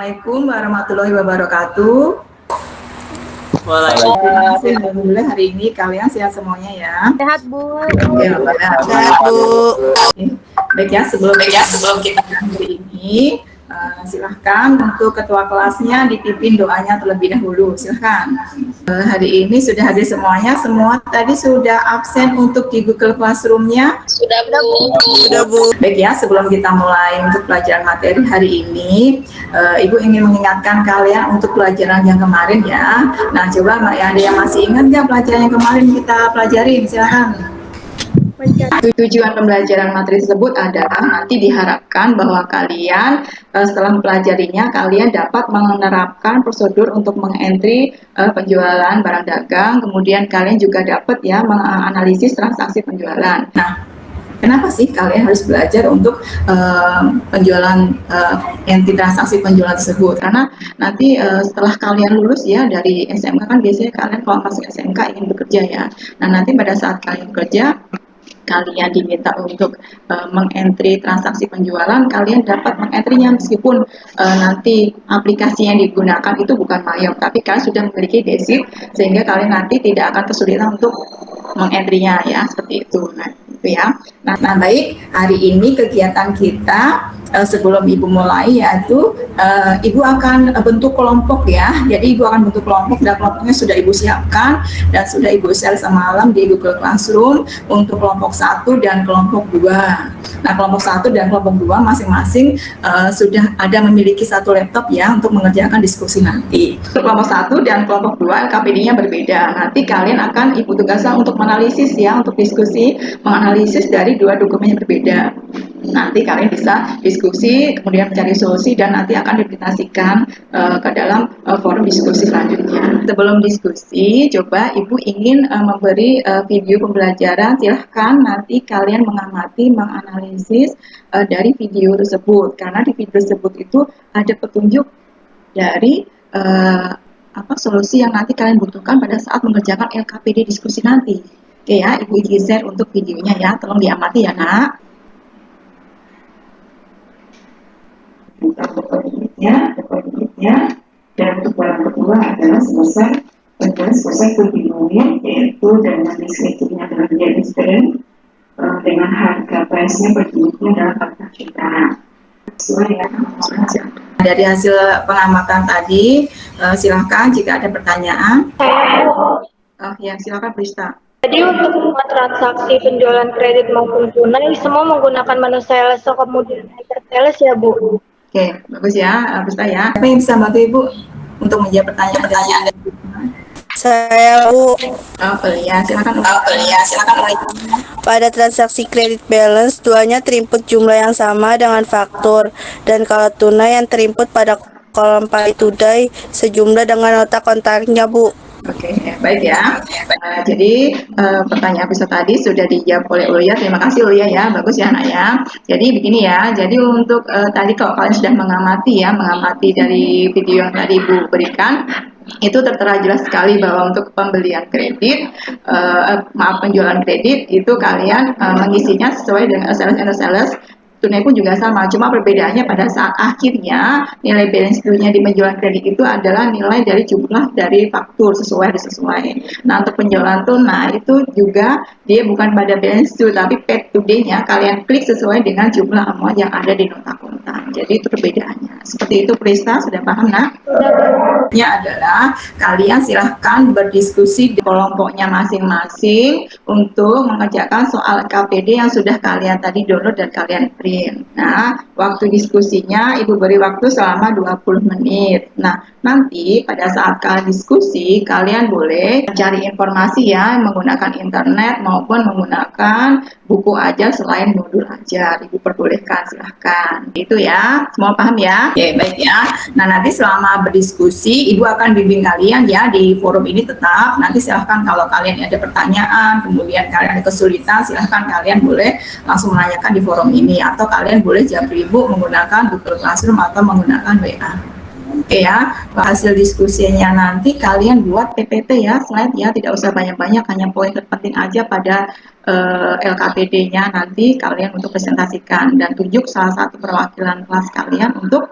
Assalamualaikum warahmatullahi wabarakatuh. Waalaikumsalam. Alhamdulillah hari ini kalian sehat semuanya ya. Sehat, Bu. Oke, Sehat, Bu. Baik ya, sebelum kita hari ini, silahkan untuk ketua kelasnya dipimpin doanya terlebih dahulu. Silahkan. Hari ini sudah hadir semuanya. Semua tadi sudah absen untuk di Google Classroom-nya. Sudah, Bu. Sudah, Bu. Baik ya, sebelum kita mulai untuk pelajaran materi hari ini, Ibu ingin mengingatkan kalian untuk pelajaran yang kemarin ya. Nah, coba ada yang masih ingat nggak pelajaran yang kemarin kita pelajarin? Silahkan. Tujuan pembelajaran materi tersebut adalah nanti diharapkan bahwa kalian setelah mempelajarinya kalian dapat menerapkan prosedur untuk mengentry penjualan barang dagang, kemudian kalian juga dapat ya menganalisis transaksi penjualan. Nah, kenapa sih kalian harus belajar untuk penjualan entry transaksi penjualan tersebut? Karena nanti setelah kalian lulus ya dari SMK kan biasanya kalian kalau masuk SMK ingin bekerja ya. Nah, nanti pada saat kalian bekerja kalian diminta untuk mengentry transaksi penjualan, kalian dapat mengentrynya meskipun nanti aplikasi yang digunakan itu bukan Mayop, tapi kalian sudah memiliki basic sehingga kalian nanti tidak akan kesulitan untuk mengentrynya ya, seperti itu. Nah, itu ya. Nah, baik, hari ini kegiatan kita sebelum Ibu mulai yaitu Ibu akan bentuk kelompok ya. Jadi Ibu akan bentuk kelompok dan kelompoknya sudah Ibu siapkan dan sudah Ibu share semalam di Google Classroom untuk kelompok 1 dan kelompok 2. Nah, kelompok 1 dan kelompok 2 masing-masing sudah ada memiliki satu laptop ya untuk mengerjakan diskusi nanti. Untuk kelompok 1 dan kelompok 2 LKPD-nya berbeda. Nanti kalian akan Ibu tugaskan untuk menganalisis ya, untuk diskusi, menganalisis dari dua dokumen yang berbeda. Nanti kalian bisa diskusi, kemudian mencari solusi dan nanti akan dipresentasikan ke dalam forum diskusi selanjutnya. Sebelum diskusi, coba Ibu ingin memberi video pembelajaran, silahkan nanti kalian mengamati, menganalisis dari video tersebut. Karena di video tersebut itu ada petunjuk dari solusi yang nanti kalian butuhkan pada saat mengerjakan LKPD diskusi nanti. Oke ya, Ibu izin share untuk videonya ya, tolong diamati ya nak. Dan untuk barang kedua adalah selesai kebimbingan yaitu dengan listriknya dengan biaya instan dengan harga price-nya berjumlah dalam 4 juta. Sesuai ya. Dari hasil pengamatan tadi, silahkan jika ada pertanyaan. Ya, silakan Prista. Jadi untuk semua transaksi penjualan kredit maupun tunai semua menggunakan menu sales kemudian hyper sales ya Bu. Oke, bagus ya, Prista ya. Apa yang bisa bantu Ibu untuk menjawab pertanyaan? Saya, Bu. Silakan. Pada transaksi kredit balance, duanya terinput jumlah yang sama dengan faktur, dan kalau tunai yang terinput pada kolom pay today sejumlah dengan nota kontaknya, Bu. Oke, baik ya. Jadi pertanyaan bisa tadi sudah dijawab oleh Ulia. Terima kasih Ulia ya, bagus ya Nak ya. Jadi begini ya. Jadi untuk tadi kalau kalian sudah mengamati dari video yang tadi Ibu berikan, itu tertera jelas sekali bahwa untuk pembelian kredit, penjualan kredit itu kalian mengisinya sesuai dengan sales. Tunai pun juga sama, cuma perbedaannya pada saat akhirnya nilai balance due-nya di penjualan kredit itu adalah nilai dari jumlah dari faktur sesuai. Nah, untuk penjualan tunai itu juga dia bukan pada balance due tapi paid today-nya kalian klik sesuai dengan jumlah amount yang ada di nota kontan. Jadi itu perbedaannya. Seperti itu Prista, sudah paham nak? Ya adalah kalian silahkan berdiskusi di kelompoknya masing-masing untuk mengerjakan soal KPD yang sudah kalian tadi download dan kalian print. Nah, waktu diskusinya Ibu beri waktu selama 20 menit. Nah, nanti pada saat kalian diskusi, kalian boleh cari informasi ya menggunakan internet maupun menggunakan buku ajar selain modul ajar. Ibu perbolehkan, silahkan. Itu ya, semua paham ya? Oke, baik ya. Nah, nanti selama berdiskusi, Ibu akan bimbing kalian ya di forum ini tetap. Nanti silahkan kalau kalian ada pertanyaan, kemudian kalian ada kesulitan, silahkan kalian boleh langsung menanyakan di forum ini. Atau kalian boleh jawab Ibu menggunakan Google Classroom atau menggunakan WA. Oke ya, hasil diskusinya nanti kalian buat PPT ya, slide ya, tidak usah banyak-banyak, hanya poin terpenting aja pada LKPD-nya nanti kalian untuk presentasikan dan tunjuk salah satu perwakilan kelas kalian untuk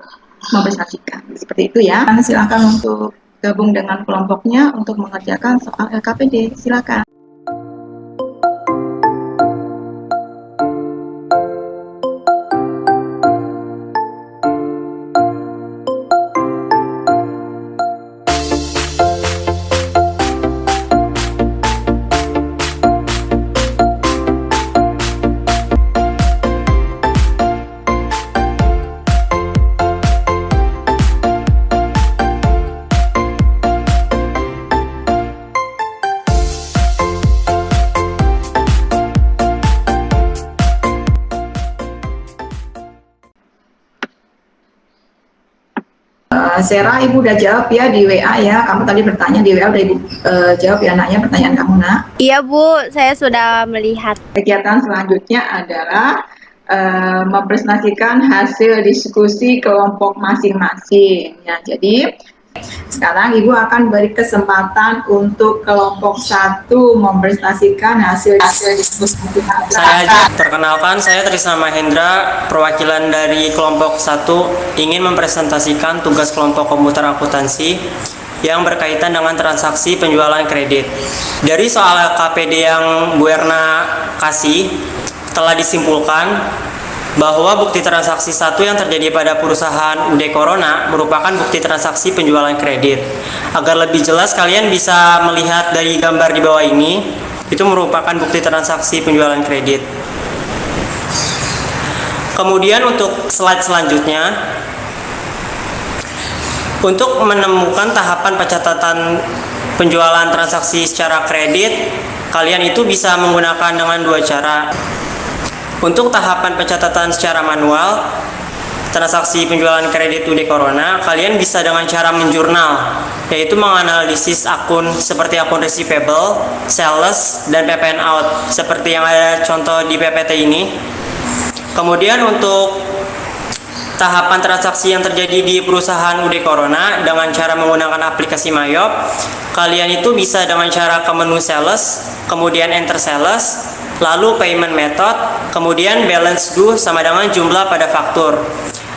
mempresentasikan. Seperti itu ya. Silakan untuk gabung dengan kelompoknya untuk mengerjakan soal LKPD. Silakan. Sera, Ibu udah jawab ya di WA ya. Kamu tadi bertanya di WA, udah Ibu jawab ya naknya pertanyaan kamu nak. Iya Bu, saya sudah melihat. Kegiatan selanjutnya adalah mempresentasikan hasil diskusi kelompok masing-masing. Ya, jadi sekarang Ibu akan beri kesempatan untuk kelompok 1 mempresentasikan hasil diskusi. Saya perkenalkan, saya Trisna Mahendra, perwakilan dari kelompok 1 ingin mempresentasikan tugas kelompok komputer akuntansi yang berkaitan dengan transaksi penjualan kredit. Dari soal KPD yang Bu Erna kasih, telah disimpulkan bahwa bukti transaksi 1 yang terjadi pada perusahaan UD Corona merupakan bukti transaksi penjualan kredit. Agar lebih jelas, kalian bisa melihat dari gambar di bawah ini, itu merupakan bukti transaksi penjualan kredit. Kemudian untuk slide selanjutnya, untuk menemukan tahapan pencatatan penjualan transaksi secara kredit, kalian itu bisa menggunakan dengan 2 cara. Untuk tahapan pencatatan secara manual, transaksi penjualan kredit UD Corona, kalian bisa dengan cara menjurnal, yaitu menganalisis akun seperti akun receivable, sales, dan PPN out, seperti yang ada contoh di PPT ini. Kemudian untuk tahapan transaksi yang terjadi di perusahaan UD Corona dengan cara menggunakan aplikasi Mayop, kalian itu bisa dengan cara ke menu sales, kemudian enter sales, lalu payment method, kemudian balance due sama dengan jumlah pada faktur.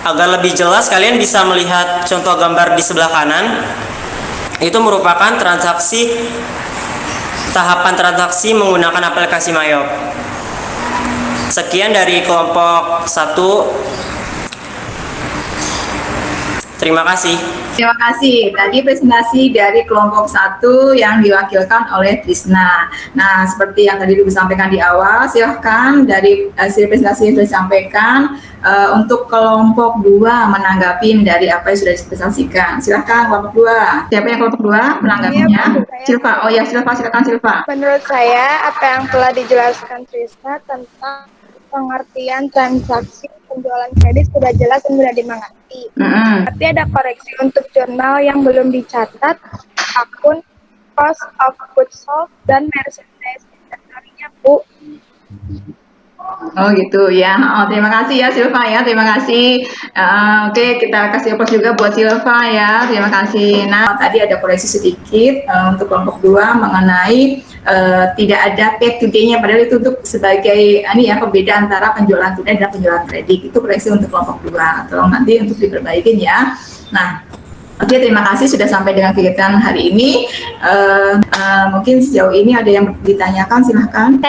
Agar lebih jelas, kalian bisa melihat contoh gambar di sebelah kanan. Itu merupakan tahapan transaksi menggunakan aplikasi Mayop. Sekian dari kelompok 1. Terima kasih. Terima kasih. Tadi presentasi dari kelompok 1 yang diwakilkan oleh Trisna. Nah, seperti yang tadi Ibu sampaikan di awal, silahkan dari hasil presentasi yang sudah disampaikan untuk kelompok 2 menanggapi dari apa yang sudah dipresentasikan. Silahkan kelompok 2. Siapa yang kelompok 2 menanggapinya? Silva. Oh ya, Silva, silakan Silva. Menurut saya, apa yang telah dijelaskan Trisna tentang pengertian transaksi penjualan kredit sudah jelas dan mudah dimengerti. Tapi ada koreksi untuk jurnal yang belum dicatat, akun cost of goods sold dan merchandise inventory-nya, Bu. Oh gitu ya. Oh, terima kasih ya Silva ya. Terima kasih. Oke, kita kasih aplaus juga buat Silva ya. Terima kasih. Nah, tadi ada koreksi sedikit untuk kelompok 2 mengenai tidak ada pay today-nya, padahal itu untuk sebagai ini ya pembeda antara penjualan tunai dan penjualan kredit. Itu koreksi untuk kelompok 2. Tolong nanti untuk diperbaikin ya. Nah, oke, terima kasih sudah sampai dengan kegiatan hari ini. Mungkin sejauh ini ada yang ditanyakan, silahkan.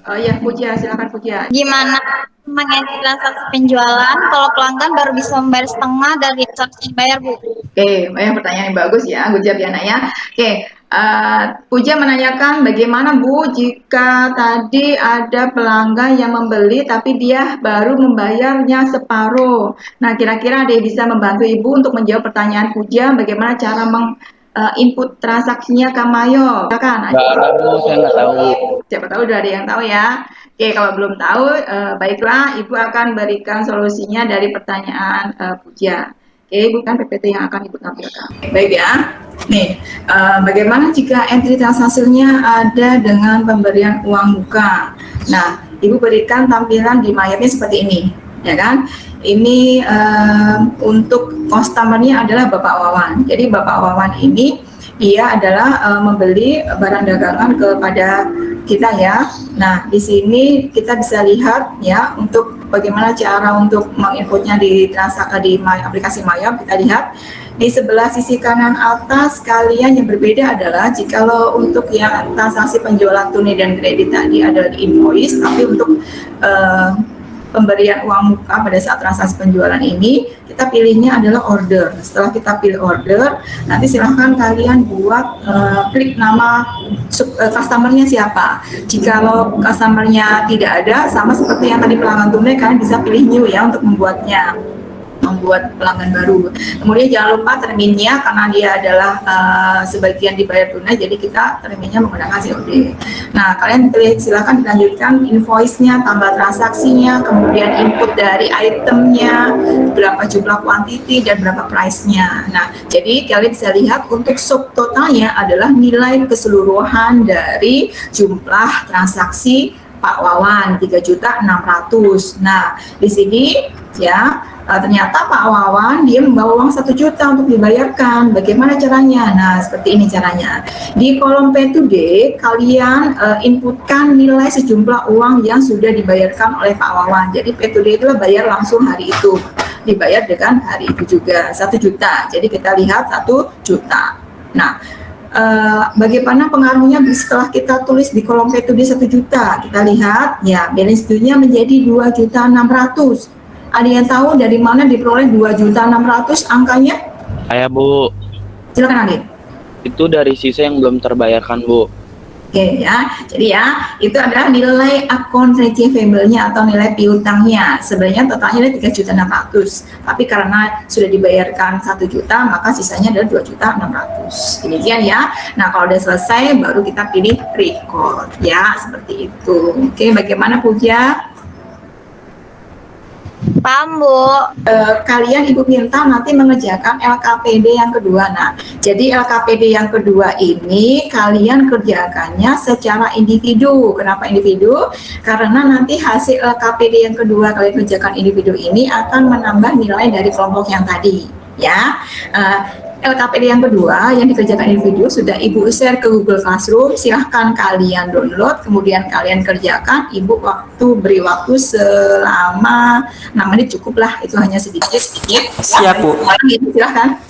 Oh ya, Puja, silakan Puja. Gimana mengedit transaksi penjualan kalau pelanggan baru bisa membayar setengah dari transaksi bayar, Bu? Oke, pertanyaan yang bagus ya, Puja Biana ya. Oke, Puja menanyakan bagaimana Bu jika tadi ada pelanggan yang membeli tapi dia baru membayarnya separuh. Nah, kira-kira ada yang bisa membantu Ibu untuk menjawab pertanyaan Puja bagaimana cara input transaksinya ke Mayop? Silakan. Saya nggak tahu. Siapa tahu udah ada yang tahu ya. Oke, kalau belum tahu, baiklah Ibu akan berikan solusinya dari pertanyaan Puja. Oke, bukan PPT yang akan Ibu tampilkan. Baik ya. Nih, bagaimana jika entry transaksinya ada dengan pemberian uang muka? Nah, Ibu berikan tampilan di Mayopnya seperti ini, ya kan? Ini untuk customer-nya adalah Bapak Wawan. Jadi Bapak Wawan ini ia adalah membeli barang dagangan kepada kita ya. Nah, di sini kita bisa lihat ya untuk bagaimana cara untuk menginputnya di aplikasi Mayap. Kita lihat di sebelah sisi kanan atas kalian yang berbeda adalah jikalau untuk yang transaksi penjualan tunai dan kredit tadi adalah di invoice, tapi untuk pemberian uang muka pada saat transaksi penjualan ini kita pilihnya adalah order. Setelah kita pilih order, nanti silahkan kalian buat klik nama customernya siapa. Jikalau customernya tidak ada, sama seperti yang tadi pelanggan tunai, kalian bisa pilih new ya untuk membuat pelanggan baru. Kemudian jangan lupa terminnya, karena dia adalah sebagian dibayar tunai, jadi kita terminnya menggunakan COD. Nah, kalian silakan dilanjutkan invoice-nya, tambah transaksinya, kemudian input dari itemnya, berapa jumlah quantity dan berapa price-nya. Nah, jadi kalian bisa lihat untuk subtotalnya adalah nilai keseluruhan dari jumlah transaksi Pak Wawan 3.600.000. Nah, di sini ya ternyata Pak Wawan dia membawa uang 1 juta untuk dibayarkan. Bagaimana caranya? Nah, seperti ini caranya. Di kolom Pay Today kalian inputkan nilai sejumlah uang yang sudah dibayarkan oleh Pak Wawan. Jadi Pay Today itu bayar langsung hari itu, dibayar dengan hari itu juga 1 juta. Jadi kita lihat 1 juta. Nah, bagaimana pengaruhnya setelah kita tulis di kolom Pay Today 1 juta? Kita lihat ya, balance due-nya menjadi 2.600.000. Ada yang tahu dari mana diperoleh 2.600.000 angkanya? Saya, Bu. Silakan Adit. Itu dari sisa yang belum terbayarkan, Bu. Oke ya, jadi ya itu adalah nilai account receivable-nya atau nilai piutangnya. Sebenarnya totalnya ada 3.600.000, tapi karena sudah dibayarkan 1 juta, maka sisanya adalah 2.600.000. Demikian ya. Nah, kalau udah selesai, baru kita pilih record ya, seperti itu. Oke, bagaimana Puja? Paham, Bu. Kalian Ibu minta nanti mengerjakan LKPD yang kedua. Nah, jadi LKPD yang kedua ini kalian kerjakannya secara individu. Kenapa individu? Karena nanti hasil LKPD yang kedua kalian kerjakan individu ini akan menambah nilai dari kelompok yang tadi. Ya, LKPD yang kedua yang dikerjakan individu sudah Ibu share ke Google Classroom. Silahkan kalian download, kemudian kalian kerjakan. Ibu beri waktu selama 6 menit cukup lah, itu hanya sedikit. Siap, Bu. Silahkan.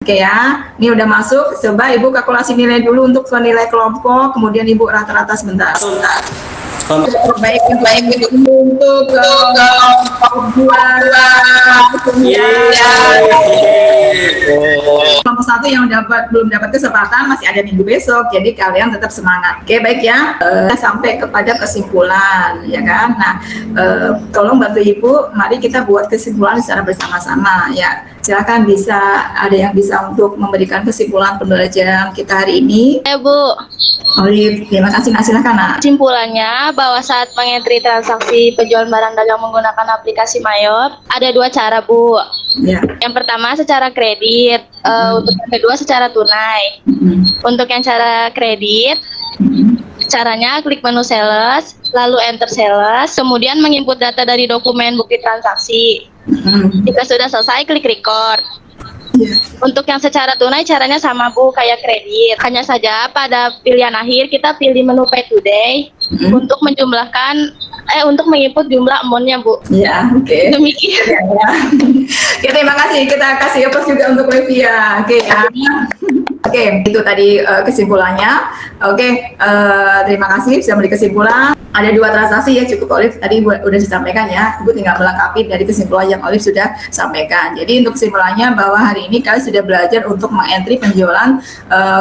Oke ya, ini udah masuk. Coba Ibu kalkulasi nilai dulu untuk nilai kelompok, kemudian Ibu rata-rata sebentar. Terbaik untuk kelompok kelompok 1 yang belum dapat kesempatan masih ada minggu besok, jadi kalian tetap semangat. Oke, baik ya. Sampai kepada kesimpulan ya kan. Nah, tolong bantu Ibu, mari kita buat kesimpulan secara bersama-sama ya. Silakan, ada yang bisa untuk memberikan kesimpulan pembelajaran kita hari ini. Ya, Bu. Olive, terima kasih. Nah, silakan Nak. Kesimpulannya bahwa saat mengentri transaksi penjualan barang dagang menggunakan aplikasi Mayop ada 2 cara, Bu. Ya. Yang pertama secara kredit, untuk yang kedua secara tunai. Untuk yang cara kredit, caranya klik menu sales, lalu enter sales, kemudian menginput data dari dokumen bukti transaksi. Jika sudah selesai, klik record. Untuk yang secara tunai caranya sama, Bu, kayak kredit. Hanya saja pada pilihan akhir kita pilih menu Pay Today untuk untuk menginput jumlah amount-nya, Bu. Ya, oke. Demikian. Ya. Oke, terima kasih. Kita kasih applause juga untuk Levia. Oke ya. Oke, itu tadi kesimpulannya. Oke, terima kasih sudah memberi kesimpulan. Ada 2 transaksi ya, cukup Olive tadi udah disampaikan ya. Ibu tinggal melengkapi dari kesimpulan yang Olive sudah sampaikan. Jadi untuk kesimpulannya bahwa hari ini kalian sudah belajar untuk mengentri penjualan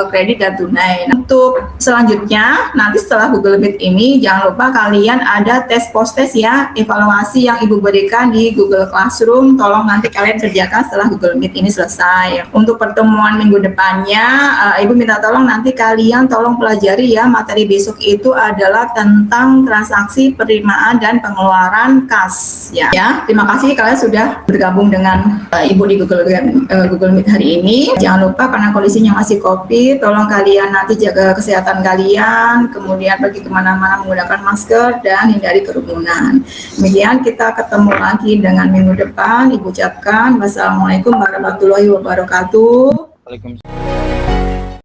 kredit dan tunai. Untuk selanjutnya, nanti setelah Google Meet ini jangan lupa kalian ada tes post-tes ya, evaluasi yang Ibu berikan di Google Classroom. Tolong nanti kalian kerjakan setelah Google Meet ini selesai. Untuk pertemuan minggu depannya, Ibu minta tolong nanti kalian tolong pelajari ya, materi besok itu adalah tentang transaksi penerimaan dan pengeluaran kas ya. Terima kasih kalian sudah bergabung dengan Ibu di Google Meet hari ini. Jangan lupa karena kondisinya masih COVID, tolong kalian nanti jaga kesehatan kalian, kemudian pergi kemana-mana menggunakan masker dan hindari kerumunan. Demikian, kita ketemu lagi dengan minggu depan. Ibu ucapkan wassalamualaikum warahmatullahi wabarakatuh. Waalaikumsalam.